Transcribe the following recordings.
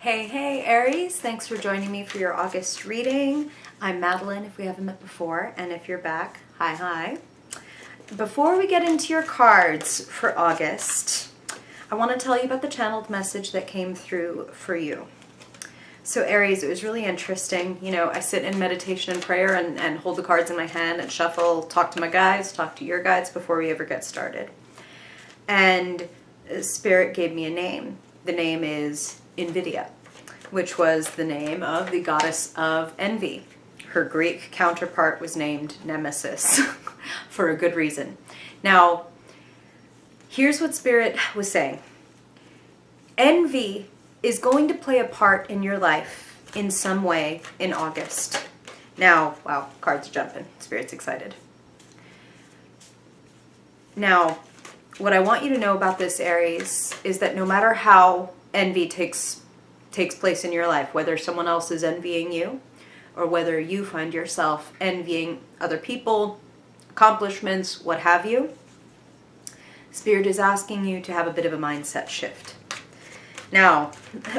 Hey, Aries. Thanks for joining me for your August reading. I'm Madeleine, if we haven't met before, and if you're back, hi. Before we get into your cards for August, I want to tell you about the channeled message that came through for you. So Aries, it was really interesting. You know, I sit in meditation and prayer and hold the cards in my hand and shuffle, talk to my guides, talk to your guides before we ever get started. And Spirit gave me a name. The name is Invidia, which was the name of the goddess of envy. Her Greek counterpart was named Nemesis for a good reason. Now, here's what Spirit was saying. Envy is going to play a part in your life in some way in August. Now, wow, cards are jumping. Spirit's excited. Now, what I want you to know about this, Aries, is that no matter how envy takes place in your life, whether someone else is envying you or whether you find yourself envying other people, accomplishments, what have you, Spirit is asking you to have a bit of a mindset shift. Now,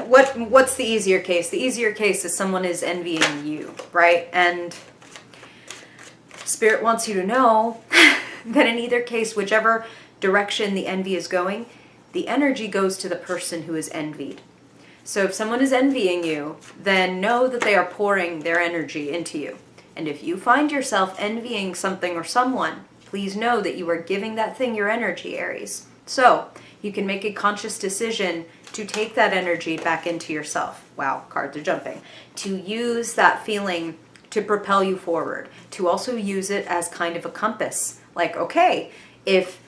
what's the easier case? The easier case is someone is envying you, right? And Spirit wants you to know that in either case, whichever direction the envy is going, the energy goes to the person who is envied. So if someone is envying you, then know that they are pouring their energy into you. And if you find yourself envying something or someone, please know that you are giving that thing your energy, Aries. So you can make a conscious decision to take that energy back into yourself. Wow, cards are jumping. To use that feeling to propel you forward. To also use it as kind of a compass. Like, okay, if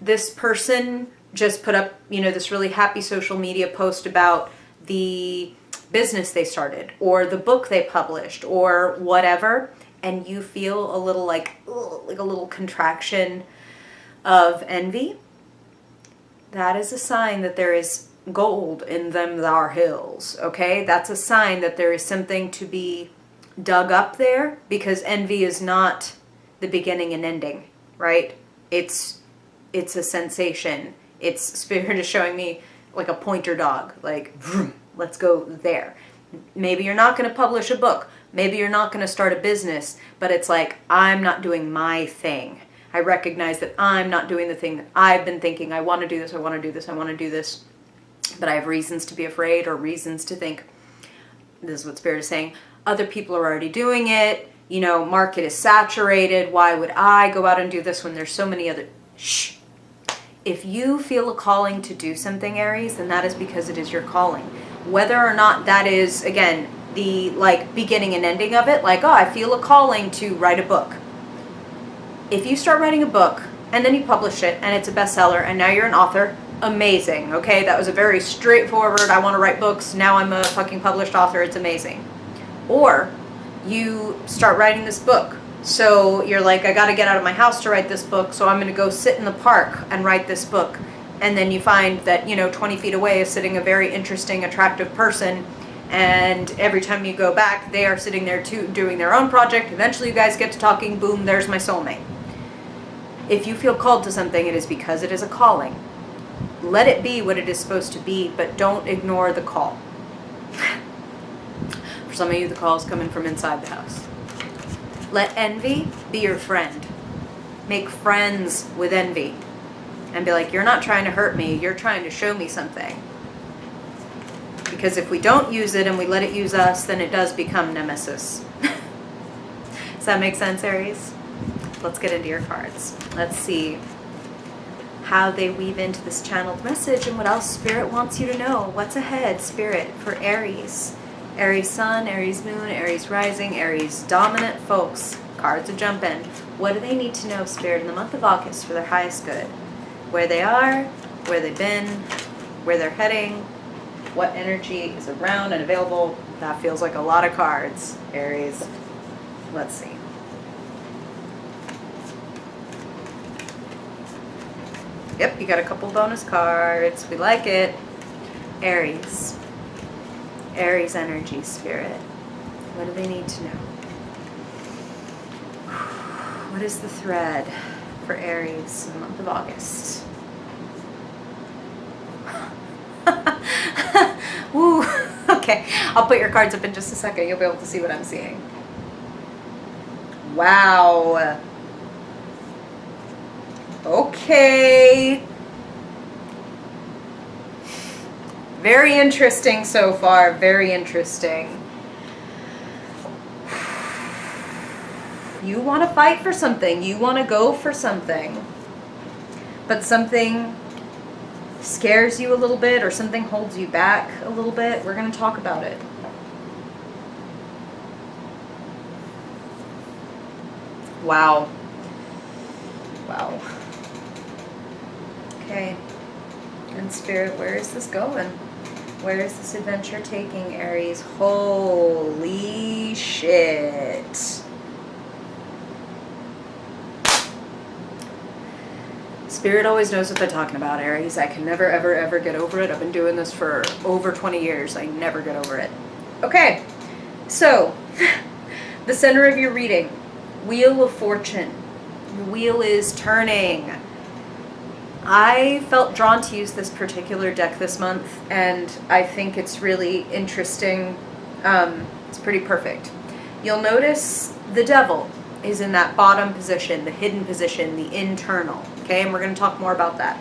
this person just put up, this really happy social media post about the business they started or the book they published or whatever, and you feel a little like a little contraction of envy, that is a sign that there is gold in them thar hills, okay? That's a sign that there is something to be dug up there, because envy is not the beginning and ending, right? It's a sensation. It's Spirit is showing me like a pointer dog, like, vroom, let's go there. Maybe you're not going to publish a book. Maybe you're not going to start a business, but it's like, I'm not doing my thing. I recognize that I'm not doing the thing that I've been thinking. I want to do this, I want to do this, I want to do this, but I have reasons to be afraid or reasons to think, this is what Spirit is saying, other people are already doing it, market is saturated, why would I go out and do this when there's so many other, shh. If you feel a calling to do something, Aries, then that is because it is your calling. Whether or not that is, again, the beginning and ending of it, like, oh, I feel a calling to write a book. If you start writing a book and then you publish it and it's a bestseller and now you're an author, amazing, okay? That was a very straightforward, I want to write books, now I'm a fucking published author, it's amazing. Or you start writing this book. So you're like, I got to get out of my house to write this book, so I'm going to go sit in the park and write this book. And then you find that, 20 feet away is sitting a very interesting, attractive person, and every time you go back, they are sitting there too, doing their own project. Eventually you guys get to talking, boom, there's my soulmate. If you feel called to something, it is because it is a calling. Let it be what it is supposed to be, but don't ignore the call. For some of you, the call is coming from inside the house. Let envy be your friend. Make friends with envy. And be like, you're not trying to hurt me, you're trying to show me something. Because if we don't use it and we let it use us, then it does become Nemesis. Does that make sense, Aries? Let's get into your cards. Let's see how they weave into this channeled message and what else Spirit wants you to know. What's ahead, Spirit, for Aries? Aries Sun, Aries Moon, Aries Rising, Aries Dominant folks. Cards are jumping. What do they need to know, Spirit, in the month of August for their highest good? Where they are, where they've been, where they're heading, what energy is around and available. That feels like a lot of cards, Aries. Let's see. Yep, you got a couple bonus cards. We like it. Aries. Aries energy, Spirit. What do they need to know? What is the thread for Aries in the month of August? Woo. Okay, I'll put your cards up in just a second. You'll be able to see what I'm seeing. Wow. Okay. Very interesting so far. Very interesting. You want to fight for something. You want to go for something. But something scares you a little bit, or something holds you back a little bit. We're going to talk about it. Wow. Wow. Okay. And Spirit, where is this going? Where is this adventure taking, Aries? Holy shit. Spirit always knows what they're talking about, Aries. I can never, ever, ever get over it. I've been doing this for over 20 years. I never get over it. Okay. So, the center of your reading. Wheel of Fortune. The wheel is turning. I felt drawn to use this particular deck this month, and I think it's really interesting. It's pretty perfect. You'll notice the Devil is in that bottom position, the hidden position, the internal. Okay, and we're going to talk more about that.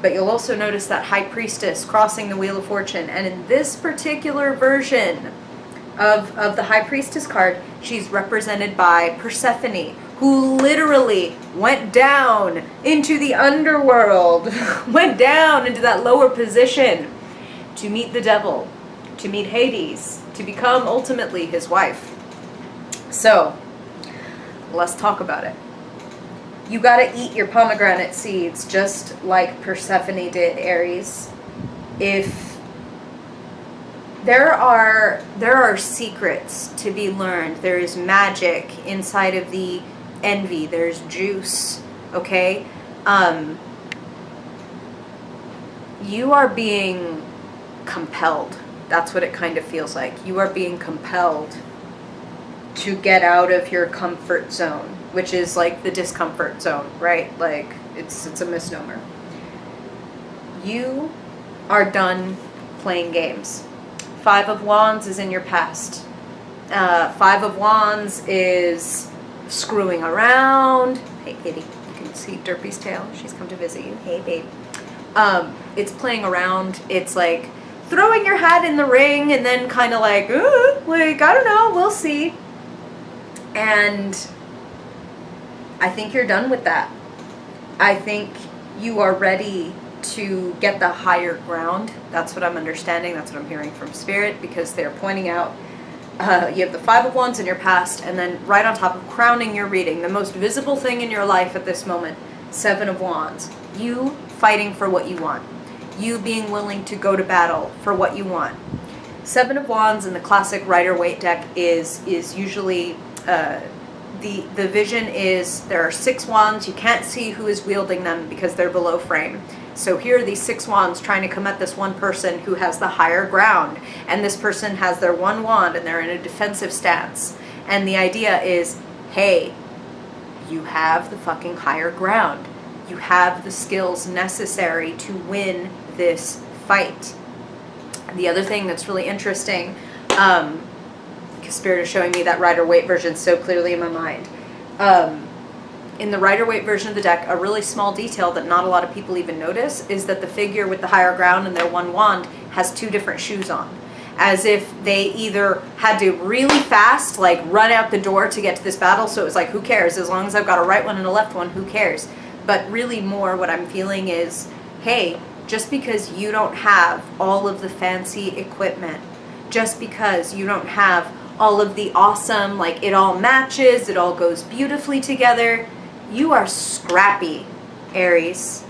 But you'll also notice that High Priestess crossing the Wheel of Fortune. And in this particular version of the High Priestess card, she's represented by Persephone, who literally went down into the underworld, went down into that lower position to meet the devil, to meet Hades, to become ultimately his wife. So, let's talk about it. You gotta eat your pomegranate seeds just like Persephone did, Aries. If there are secrets to be learned, there is magic inside of the envy, there's juice, okay? You are being compelled. That's what it kind of feels like. You are being compelled to get out of your comfort zone, which is like the discomfort zone, right? Like, it's a misnomer. You are done playing games. Five of Wands is in your past. Five of Wands is screwing around. Hey, kitty. You can see Derpy's tail. She's come to visit you. Hey, babe. It's playing around. It's like throwing your hat in the ring and then kind of like, I don't know, we'll see. And I think you're done with that. I think you are ready to get the higher ground. That's what I'm understanding. That's what I'm hearing from Spirit, because they're pointing out you have the Five of Wands in your past, and then right on top of crowning your reading, the most visible thing in your life at this moment, Seven of Wands. You fighting for what you want. You being willing to go to battle for what you want. Seven of Wands in the classic Rider-Waite deck is usually the vision is there are 6 wands. You can't see who is wielding them because they're below frame. So here are these 6 wands trying to come at this one person who has the higher ground, and this person has their one wand and they're in a defensive stance. And the idea is, hey, you have the fucking higher ground. You have the skills necessary to win this fight. The other thing that's really interesting, because Spirit is showing me that Rider-Waite version so clearly in my mind. In the Rider-Waite version of the deck, a really small detail that not a lot of people even notice is that the figure with the higher ground and their one wand has 2 different shoes on. As if they either had to really fast, like run out the door to get to this battle, so it was like, who cares? As long as I've got a right one and a left one, who cares? But really more what I'm feeling is, hey, just because you don't have all of the fancy equipment, just because you don't have all of the awesome, like it all matches, it all goes beautifully together, you are scrappy, Aries.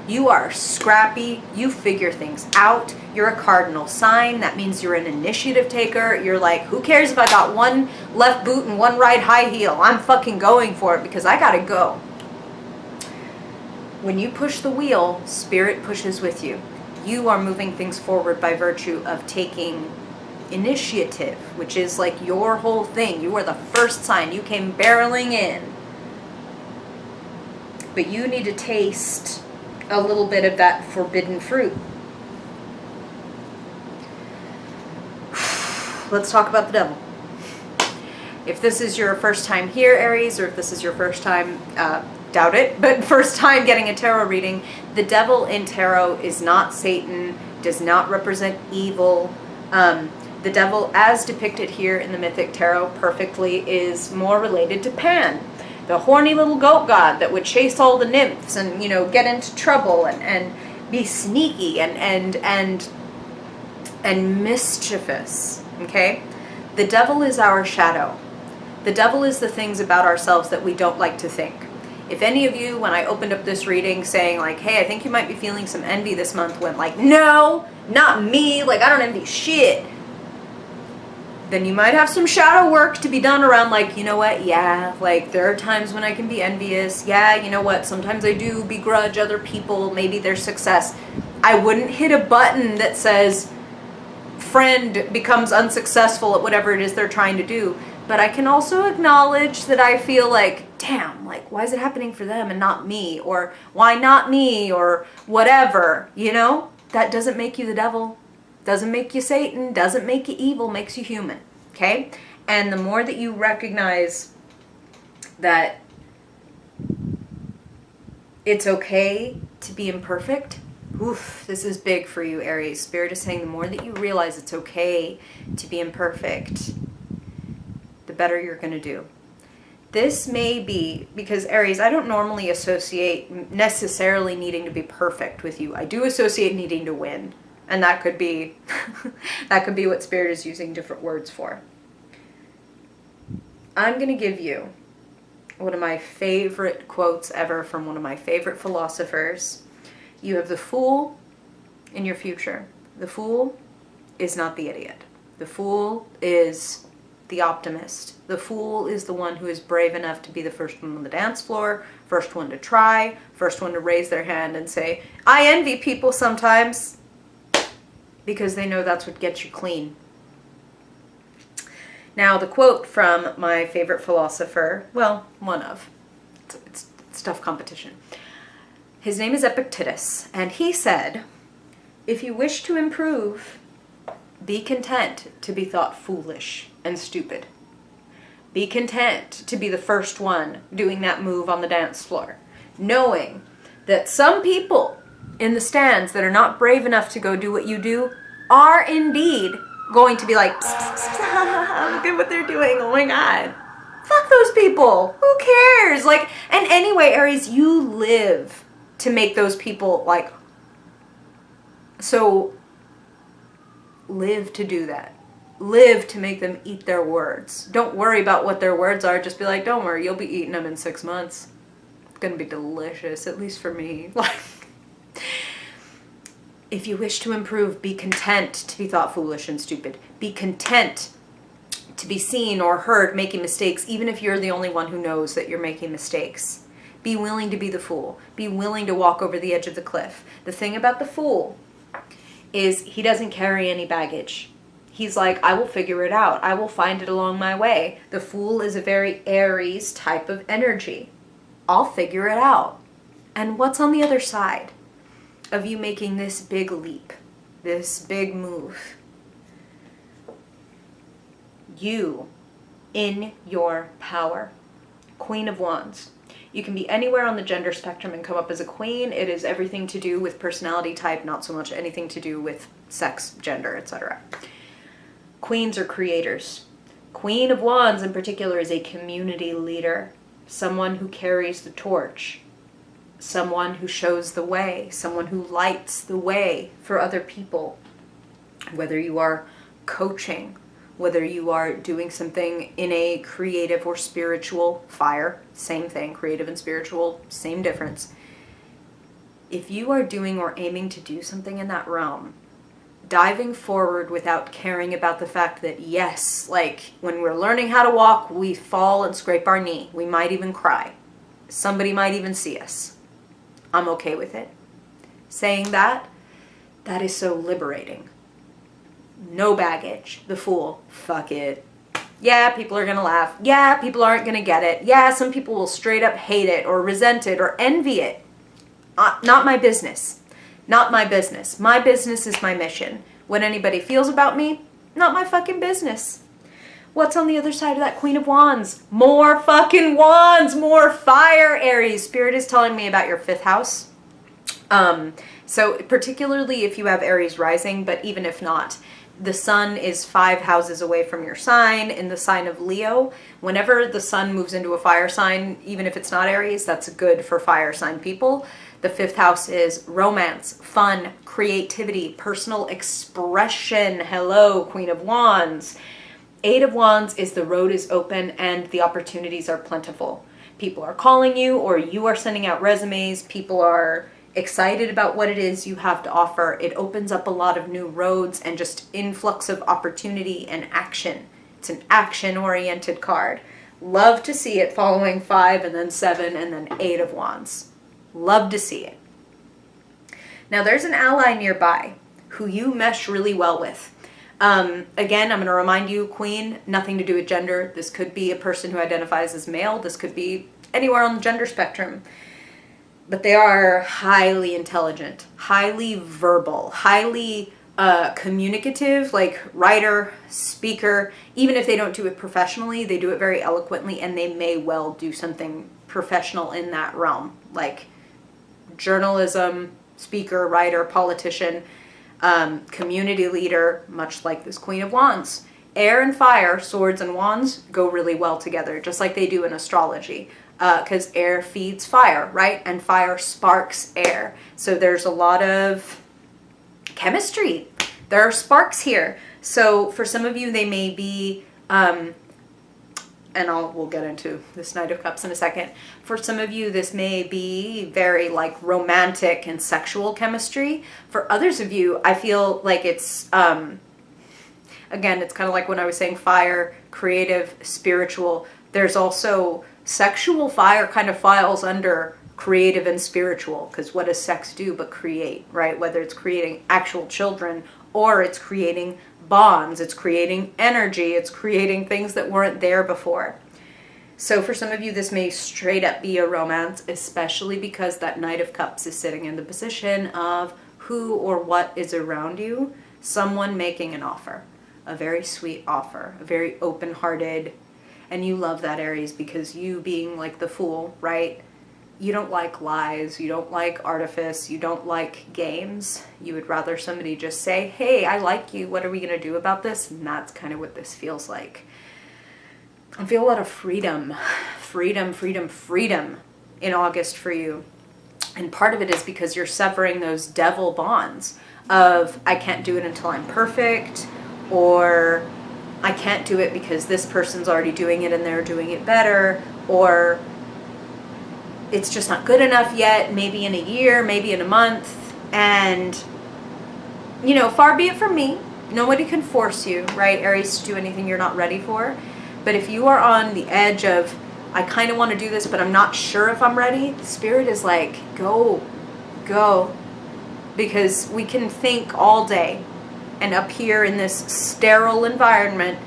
You are scrappy. You figure things out. You're a cardinal sign. That means you're an initiative taker. You're like, who cares if I got one left boot and one right high heel? I'm fucking going for it because I gotta go. When you push the wheel, Spirit pushes with you. You are moving things forward by virtue of taking initiative, which is like your whole thing. You are the first sign. You came barreling in. But you need to taste a little bit of that forbidden fruit. let's talk about the devil. If this is your first time here, Aries, or if this is your first time, doubt it, but first time getting a tarot reading, the devil in tarot is not Satan, does not represent evil. The devil, as depicted here in the Mythic Tarot perfectly, is more related to Pan, the horny little goat god that would chase all the nymphs and, you know, get into trouble and be sneaky and mischievous, okay? The devil is our shadow. The devil is the things about ourselves that we don't like to think. If any of you, when I opened up this reading saying like, hey, I think you might be feeling some envy this month, went like, no, not me, like I don't envy shit, then you might have some shadow work to be done around like, you know what, yeah, like there are times when I can be envious. Yeah, you know what, sometimes I do begrudge other people, maybe their success. I wouldn't hit a button that says friend becomes unsuccessful at whatever it is they're trying to do. But I can also acknowledge that I feel like, damn, like why is it happening for them and not me? Or why not me? Or whatever, you know? That doesn't make you the devil. Doesn't make you Satan, doesn't make you evil, makes you human, okay? And the more that you recognize that it's okay to be imperfect, oof, this is big for you, Aries. Spirit is saying the more that you realize it's okay to be imperfect, the better you're going to do. This may be, because Aries, I don't normally associate necessarily needing to be perfect with you. I do associate needing to win. And that could be that could be what Spirit is using different words for. I'm going to give you one of my favorite quotes ever from one of my favorite philosophers. You have the fool in your future. The fool is not the idiot. The fool is the optimist. The fool is the one who is brave enough to be the first one on the dance floor, first one to try, first one to raise their hand and say, I envy people sometimes. Because they know that's what gets you clean. Now, the quote from my favorite philosopher, well, one of, it's tough competition. His name is Epictetus, and he said, if you wish to improve, be content to be thought foolish and stupid. Be content to be the first one doing that move on the dance floor, knowing that some people in the stands that are not brave enough to go do what you do are indeed going to be like, psst, psst, psst, look at what they're doing, oh my god. Fuck those people, who cares? Like, and anyway, Aries, you live to make those people like, so live to do that. Live to make them eat their words. Don't worry about what their words are, just be like, don't worry, you'll be eating them in 6 months. It's gonna be delicious, at least for me. Like, if you wish to improve, be content to be thought foolish and stupid. Be content to be seen or heard making mistakes, even if you're the only one who knows that you're making mistakes. Be willing to be the fool. Be willing to walk over the edge of the cliff. The thing about the fool is he doesn't carry any baggage. He's like, I will figure it out. I will find it along my way. The fool is a very Aries type of energy. I'll figure it out. And what's on the other side of you making this big leap, this big move? You, in your power. Queen of Wands. You can be anywhere on the gender spectrum and come up as a queen. It is everything to do with personality type, not so much anything to do with sex, gender, etc. Queens are creators. Queen of Wands in particular is a community leader, someone who carries the torch, someone who shows the way, someone who lights the way for other people. Whether you are coaching, whether you are doing something in a creative or spiritual fire, same thing, creative and spiritual, same difference. If you are doing or aiming to do something in that realm, diving forward without caring about the fact that, yes, like when we're learning how to walk, we fall and scrape our knee. We might even cry. Somebody might even see us. I'm okay with it. Saying that is so liberating. No baggage. The fool. Fuck it. Yeah, people are gonna laugh. Yeah, people aren't gonna get it. Yeah, some people will straight up hate it or resent it or envy it. Not my business. Not my business. My business is my mission. What anybody feels about me, Not my fucking business. What's on the other side of that Queen of Wands? More fucking wands, more fire, Aries. Spirit is telling me about your 5th house. So particularly if you have Aries rising, but even if not, the sun is 5 houses away from your sign in the sign of Leo. Whenever the sun moves into a fire sign, even if it's not Aries, that's good for fire sign people. The 5th house is romance, fun, creativity, personal expression. Hello, Queen of Wands. 8 of Wands is the road is open and the opportunities are plentiful. People are calling you, or you are sending out resumes. People are excited about what it is you have to offer. It opens up a lot of new roads and just influx of opportunity and action. It's an action-oriented card. Love to see it following 5 and then 7 and then 8 of Wands. Love to see it. Now there's an ally nearby who you mesh really well with. Again, I'm going to remind you, Queen, nothing to do with gender. This could be a person who identifies as male. This could be anywhere on the gender spectrum. But they are highly intelligent, highly verbal, highly communicative, like writer, speaker. Even if they don't do it professionally, they do it very eloquently, and they may well do something professional in that realm, like journalism, speaker, writer, politician, community leader, much like this Queen of Wands. Air and fire, swords and wands, go really well together, just like they do in astrology. Because air feeds fire, right? And fire sparks air. So there's a lot of chemistry. There are sparks here. So for some of you, they may be, and we'll get into this Knight of Cups in a second. For some of you, this may be very like romantic and sexual chemistry. For others of you, I feel like it's, again, it's kind of like when I was saying fire, creative, spiritual. There's also sexual fire kind of files under creative and spiritual, because what does sex do but create, right? Whether it's creating actual children or it's creating bonds, it's creating energy, it's creating things that weren't there before. So for some of you, this may straight up be a romance, especially because that Knight of Cups is sitting in the position of who or what is around you. Someone making an offer, a very sweet offer, a very open-hearted. And you love that, Aries, because you being like the Fool, right? You don't like lies, you don't like artifice, you don't like games. You would rather somebody just say, hey, I like you, what are we going to do about this? And that's kind of what this feels like. I feel a lot of freedom in August for you. And part of it is because you're severing those devil bonds of, I can't do it until I'm perfect, or I can't do it because this person's already doing it and they're doing it better, or it's just not good enough yet, maybe in a year, maybe in a month. And, you know, far be it from me. Nobody can force you, right, Aries, to do anything you're not ready for. But if you are on the edge of, I kind of want to do this, but I'm not sure if I'm ready, Spirit is like, go. Because we can think all day. And up here in this sterile environment,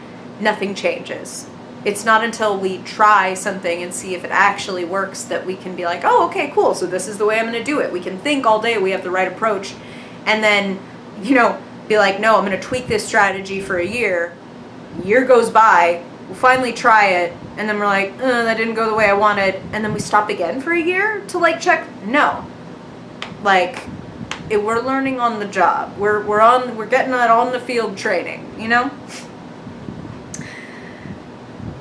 nothing changes. It's not until we try something and see if it actually works that we can be like, oh, okay, cool. So this is the way I'm going to do it. We can think all day we have the right approach. And then, you know, be like, no, I'm going to tweak this strategy for a year. Year goes by. We'll finally try it. And then we're like, that didn't go the way I wanted. And then we stop again for a year to like check. No. Like, we're learning on the job. We're getting that on the field training, you know?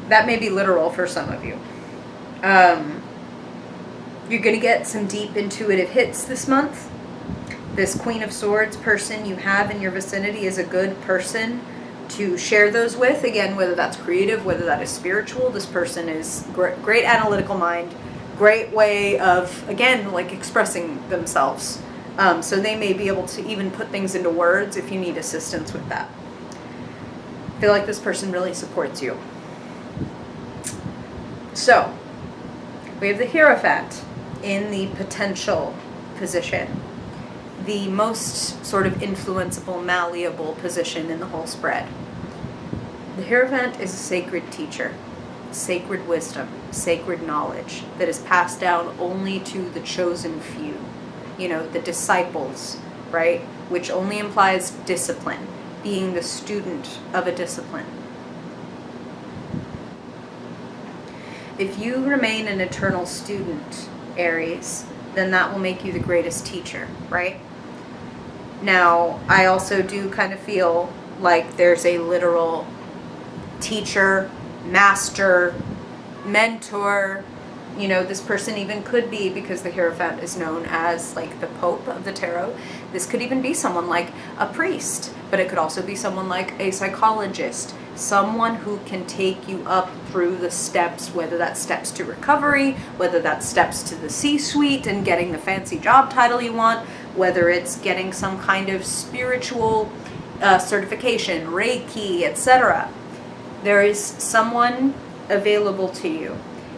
That may be literal for some of you. You're going to get some deep intuitive hits this month. This Queen of Swords person you have in your vicinity is a good person to share those with. Again, whether that's creative, whether that is spiritual, this person is great analytical mind, great way of, again, like expressing themselves. So they may be able to even put things into words if you need assistance with that. I feel like this person really supports you. So, we have the Hierophant in the potential position. The most sort of influenceable, malleable position in the whole spread. The Hierophant is a sacred teacher, sacred wisdom, sacred knowledge that is passed down only to the chosen few. You know, the disciples, right? Which only implies discipline. being the student of a discipline. If you remain an eternal student, Aries, then that will make you the greatest teacher, right? Now, I also do kind of feel like there's a literal teacher, master, mentor. You know, this person even could be, because the Hierophant is known as like the Pope of the Tarot, this could even be someone like a priest, but it could also be someone like a psychologist, someone who can take you up through the steps, whether that's steps to recovery, whether that's steps to the C-suite and getting the fancy job title you want, whether it's getting some kind of spiritual certification, Reiki, etc. There is someone available to you.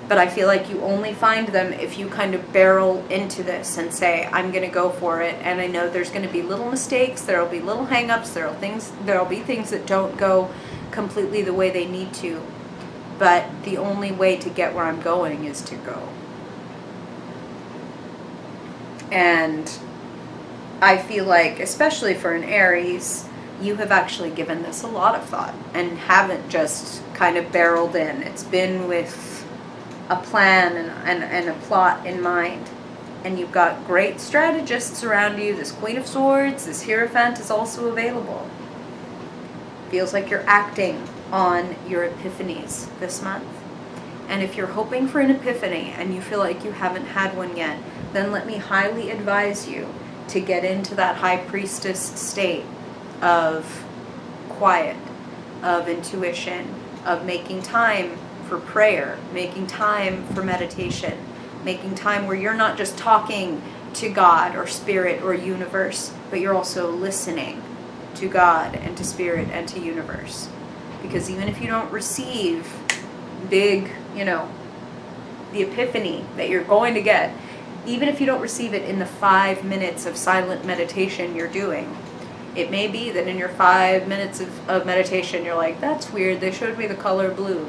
But I feel like you only find them if you kind of barrel into this and say, I'm going to go for it. And I know there's going to be little mistakes, there'll be little hang-ups, there'll be things that don't go completely the way they need to. But the only way to get where I'm going is to go. And I feel like, especially for an Aries, you have actually given this a lot of thought and haven't just kind of barreled in. It's been with a plan and a plot in mind. And you've got great strategists around you. This Queen of Swords, this Hierophant is also available. Feels like you're acting on your epiphanies this month. And if you're hoping for an epiphany and you feel like you haven't had one yet, then let me highly advise you to get into that High Priestess state of quiet, of intuition, of making time for prayer, making time for meditation, making time where you're not just talking to God or spirit or universe, but you're also listening to God and to spirit and to universe. Because even if you don't receive big, the epiphany that you're going to get, even if you don't receive it in the 5 minutes of silent meditation you're doing, it may be that in your 5 minutes of meditation you're like, that's weird, they showed me the color blue,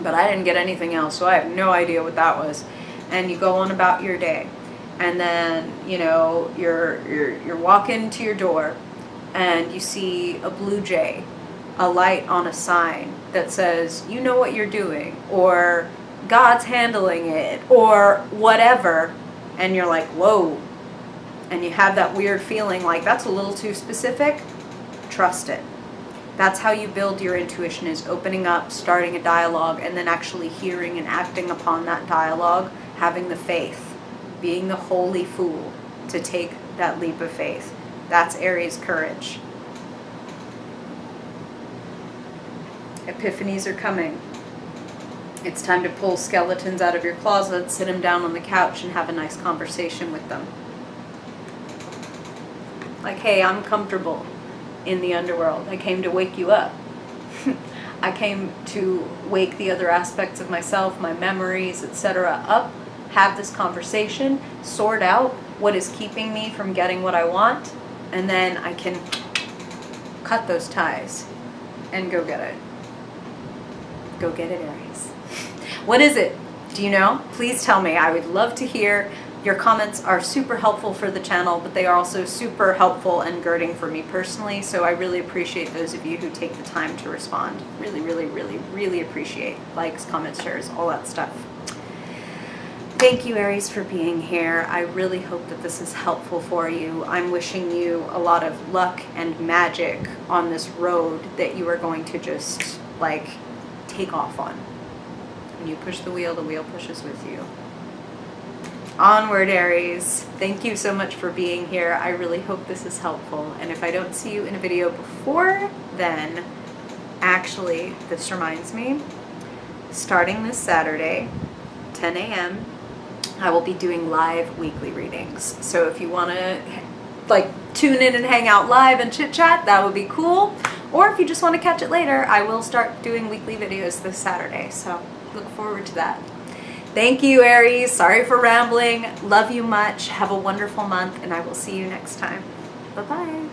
but I didn't get anything else, so I have no idea what that was. And you go on about your day. And then, you're walking to your door and you see a blue jay, a light on a sign that says, you know what you're doing, or God's handling it, or whatever. And you're like, whoa. And you have that weird feeling like that's a little too specific. Trust it. That's how you build your intuition, is opening up, starting a dialogue, and then actually hearing and acting upon that dialogue, having the faith, being the holy fool to take that leap of faith. That's Aries courage. Epiphanies are coming. It's time to pull skeletons out of your closet, sit them down on the couch, and have a nice conversation with them. Like, hey, I'm comfortable in the underworld. I came to wake you up. I came to wake the other aspects of myself, my memories, etc. up, have this conversation, sort out what is keeping me from getting what I want, and then I can cut those ties and go get it. Go get it, Aries. What is it? Do you know? Please tell me. I would love to hear. Your comments are super helpful for the channel, but they are also super helpful and girding for me personally, so I really appreciate those of you who take the time to respond. Really, really, really, really appreciate likes, comments, shares, all that stuff. Thank you, Aries, for being here. I really hope that this is helpful for you. I'm wishing you a lot of luck and magic on this road that you are going to just, take off on. When you push the wheel pushes with you. Onward, Aries. Thank you so much for being here. I really hope this is helpful. And if I don't see you in a video before then, actually, this reminds me, starting this Saturday, 10 a.m., I will be doing live weekly readings. So if you want to tune in and hang out live and chit chat, that would be cool. Or if you just want to catch it later, I will start doing weekly videos this Saturday. So look forward to that. Thank you, Aries. Sorry for rambling. Love you much. Have a wonderful month, and I will see you next time. Bye-bye.